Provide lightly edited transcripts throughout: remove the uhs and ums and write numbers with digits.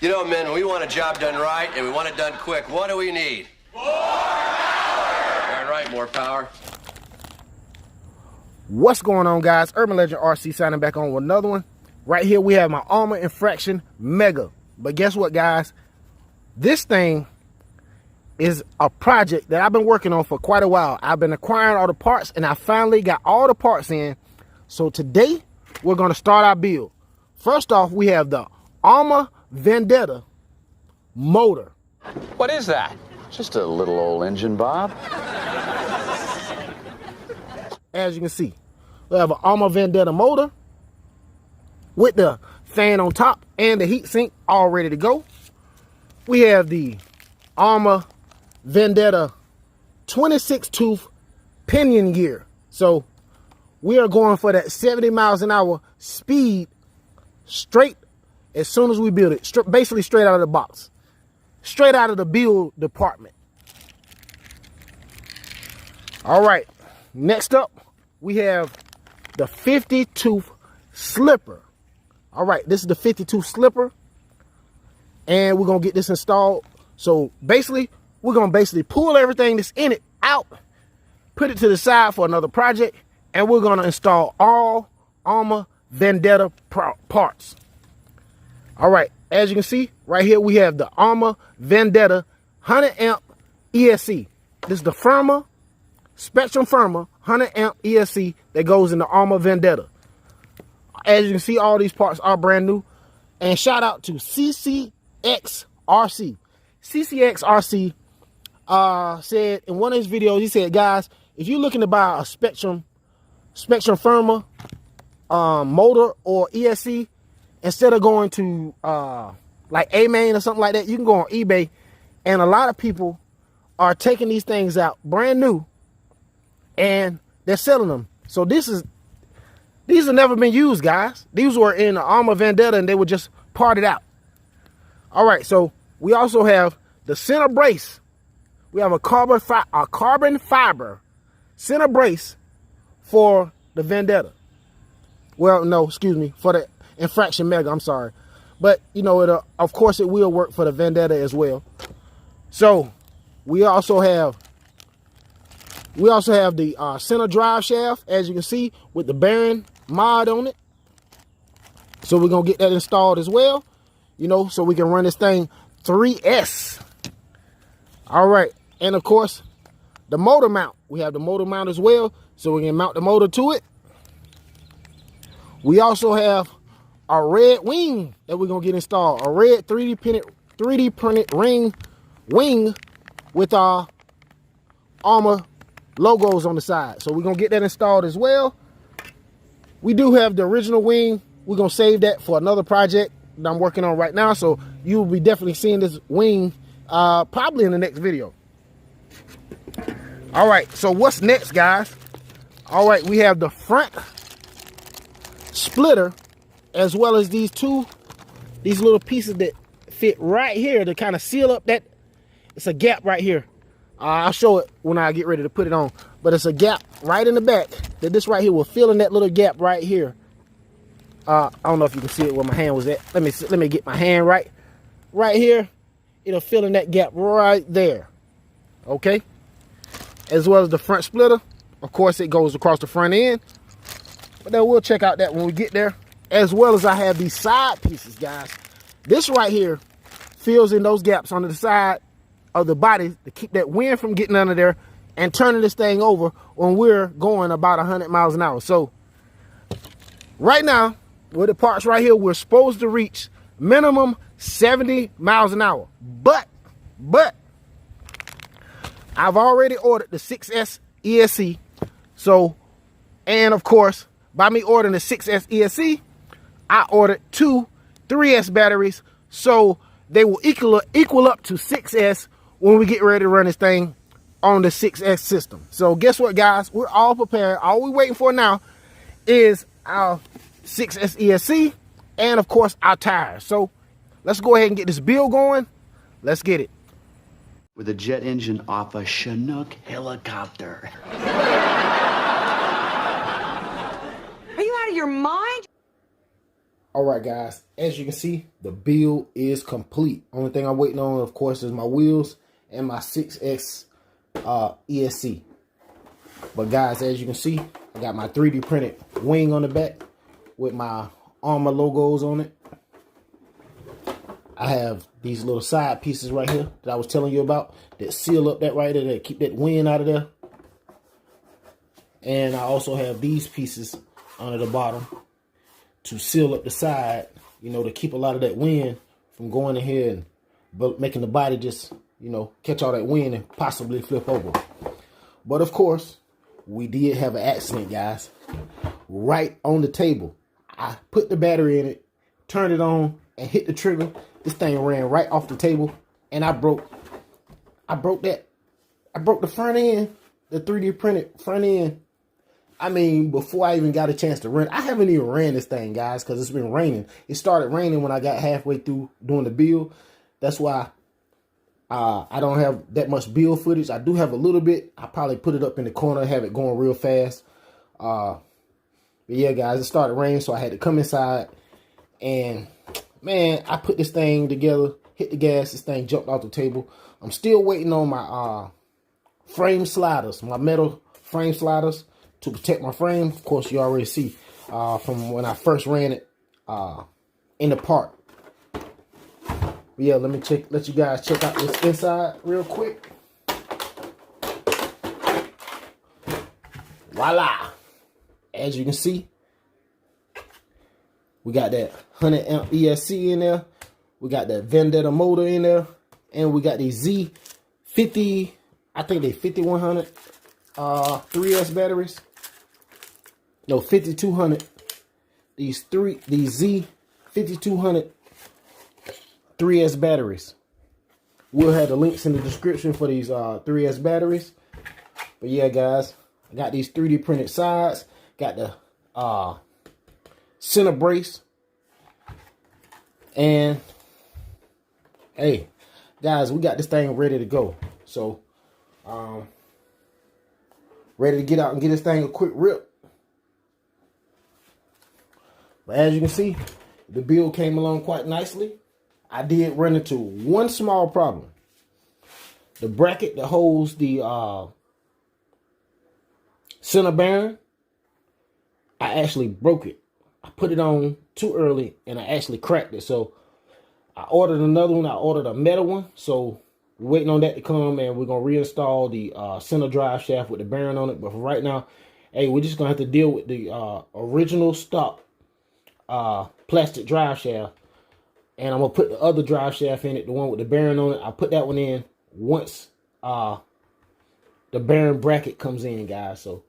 You know, men, we want a job done right, and we want it done quick. What do we need? More power! Darn right, more power. What's going on, guys? Urbanlegandrc signing back on with another one. Right here, we have my Arrma Infraction Mega. But guess what, guys? This thing is a project that I've been working on for quite a while. I've been acquiring all the parts, and I finally got all the parts in. So today, we're going to start our build. First off, we have the Arrma Vendetta motor. What is that? Just a little old engine, Bob. As you can see, we have an Arrma Vendetta motor with the fan on top and the heat sink all ready to go. We have the Arrma Vendetta 26 tooth pinion gear. So we are going for that 70 miles an hour speed straight as soon as we build it. Basically straight out of the box. Straight out of the build department. All right. Next up, we have the 50 tooth slipper. All right. This is the 50 tooth slipper. And we're going to get this installed. So basically, we're going to pull everything that's in it out. Put it to the side for another project. And we're going to install all Arrma Vendetta parts. All right, as you can see, right here we have the Arrma Vendetta 100 amp ESC. This is the Spectrum Firma 100 amp ESC that goes in the Arrma Vendetta. As you can see, all these parts are brand new. And shout out to CCXRC. CCXRC said in one of his videos, he said, guys, if you're looking to buy a Spectrum Firma motor or ESC, instead of going to like A-Main or something like that, you can go on eBay, and a lot of people are taking these things out brand new and they're selling them. So these have never been used, guys. These were in the Arrma Vendetta and they were just parted out. All right, so we also have the center brace. We have a carbon fiber center brace for the Vendetta. Well, no, excuse me, for the Infraction Mega, I'm sorry. But, you know, of course it will work for the Vendetta as well. So, we also have the center drive shaft, as you can see, with the bearing mod on it. So, we're going to get that installed as well, you know, so we can run this thing 3S. All right. And, of course, the motor mount. We have the motor mount as well, so we can mount the motor to it. We also have a red wing that we're going to get installed. A red 3D printed wing with our Arrma logos on the side. So we're going to get that installed as well. We do have the original wing. We're going to save that for another project that I'm working on right now. So you will be definitely seeing this wing probably in the next video. All right. So what's next, guys? All right. We have the front splitter, as well as these little pieces that fit right here to kind of seal up that. It's a gap right here. I'll show it when I get ready to put it on, but it's a gap right in the back that this right here will fill in that little gap right here. I don't know if you can see it where my hand was at. Let me get my hand right here. It'll fill in that gap right there. Okay, as well as the front splitter. Of course, it goes across the front end. But then we'll check out that when we get there. As well as I have these side pieces, guys. This right here fills in those gaps on the side of the body to keep that wind from getting under there and turning this thing over when we're going about 100 miles an hour. So right now, with the parts right here, we're supposed to reach minimum 70 miles an hour. But I've already ordered the 6S ESC. So, and of course, by me ordering the 6S ESC, I ordered two 3S batteries, so they will equal up to 6S when we get ready to run this thing on the 6S system. So guess what, guys? We're all prepared. All we're waiting for now is our 6S ESC and, of course, our tires. So let's go ahead and get this build going. Let's get it. With a jet engine off a Chinook helicopter. Are you out of your mind? All right, guys, as you can see, the build is complete. Only thing I'm waiting on, of course, is my wheels and my 6S ESC. But guys, as you can see, I got my 3D printed wing on the back with my Arrma logos on it. I have these little side pieces right here that I was telling you about that seal up that right there, that keep that wind out of there. And I also have these pieces under the bottom to seal up the side, you know, to keep a lot of that wind from going in here and making the body just, you know, catch all that wind and possibly flip over. But of course, we did have an accident, guys. Right on the table. I put the battery in it, turned it on, and hit the trigger. This thing ran right off the table, and I broke the front end, the 3D printed front end. I mean, before I even got a chance to run, I haven't even ran this thing, guys, because it's been raining. It started raining when I got halfway through doing the build. That's why I don't have that much build footage. I do have a little bit. I probably put it up in the corner, have it going real fast. But yeah, guys, it started raining, so I had to come inside. And, man, I put this thing together, hit the gas, this thing jumped off the table. I'm still waiting on my frame sliders, my metal frame sliders to protect my frame. Of course, you already see from when I first ran it in the park. But yeah, let you guys check out this inside real quick. Voila! As you can see, we got that 100 amp ESC in there. We got that Vendetta motor in there. And we got these Zeee 50, I think they 5100 3S batteries. No, 5200. These Zeee 5200 3S batteries. We'll have the links in the description for these 3S batteries. But yeah, guys, I got these 3D printed sides. Got the center brace. And hey, guys, we got this thing ready to go. So, ready to get out and get this thing a quick rip. But as you can see, the build came along quite nicely. I did run into one small problem. The bracket that holds the center bearing, I actually broke it. I put it on too early and I actually cracked it. So I ordered another one. I ordered a metal one. So we're waiting on that to come, and we're going to reinstall the center drive shaft with the bearing on it. But for right now, hey, we're just going to have to deal with the original stock plastic drive shaft. And I'm going to put the other drive shaft in it, the one with the bearing on it. I'll put that one in once the bearing bracket comes in, guys. So,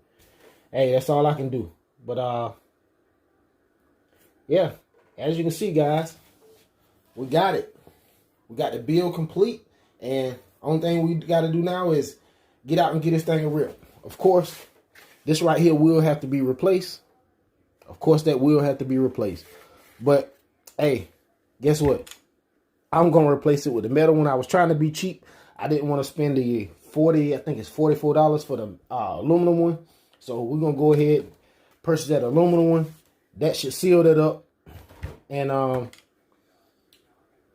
hey, that's all I can do. But, yeah, as you can see, guys, we got it. We got the build complete. And only thing we got to do now is get out and get this thing a rip. Of course, this right here will have to be replaced. Of course, that will have to be replaced. But, hey, guess what? I'm going to replace it with the metal one. I was trying to be cheap. I didn't want to spend the I think it's $44 for the aluminum one. So we're going to go ahead and purchase that aluminum one. That should seal that up. And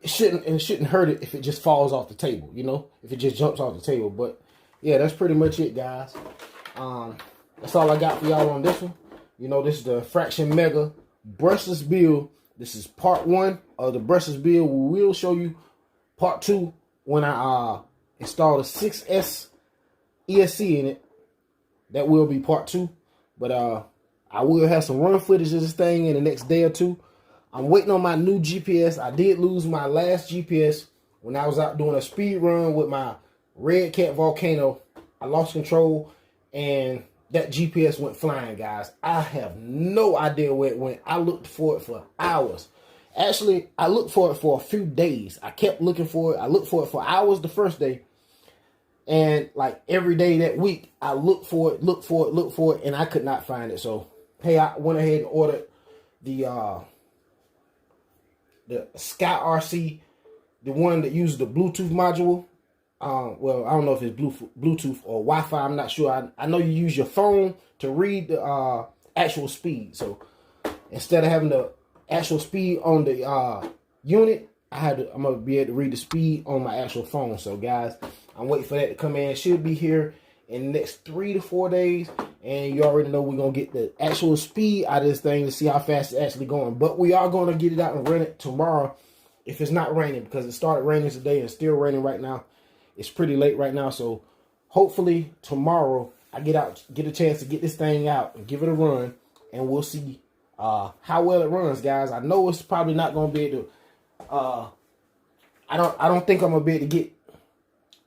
it shouldn't hurt it if it just falls off the table, you know, if it just jumps off the table. But yeah, that's pretty much it, guys. That's all I got for y'all on this one. You know, this is the Infraction Mega brushless build. This is part 1 of the brushless build. We will show you part 2 when I install the 6S ESC in it. That will be part 2. But I will have some run footage of this thing in the next day or two. I'm waiting on my new GPS. I did lose my last GPS when I was out doing a speed run with my Red Cat Volcano. I lost control and that GPS went flying, guys. I have no idea where it went. I looked for it for hours. Actually, I looked for it for a few days. I kept looking for it. I looked for it for hours the first day. And like every day that week, I looked for it, and I could not find it. So, hey, I went ahead and ordered the Sky RC, the one that uses the Bluetooth module. Well, I don't know if it's Bluetooth or Wi-Fi. I'm not sure. I know you use your phone to read the actual speed. So instead of having to actual speed on the unit, I'm gonna be able to read the speed on my actual phone. So guys, I'm waiting for that to come in. It should be here in the next 3 to 4 days, and you already know we're gonna get the actual speed out of this thing to see how fast it's actually going. But we are gonna get it out and run it tomorrow if it's not raining, because it started raining today and it's still raining right now. It's pretty late right now, so hopefully tomorrow I get a chance to get this thing out and give it a run, and we'll see how well it runs, guys. I know it's probably not gonna be able to. I don't think I'm gonna be able to get.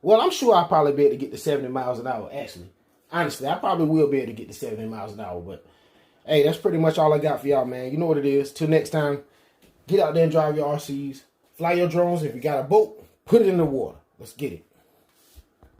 Well, I'm sure I'll probably be able to get to 70 miles an hour, actually. Honestly, I probably will be able to get to 70 miles an hour. But, hey, that's pretty much all I got for y'all, man. You know what it is. Till next time, get out there and drive your RCs. Fly your drones. If you got a boat, put it in the water. Let's get it.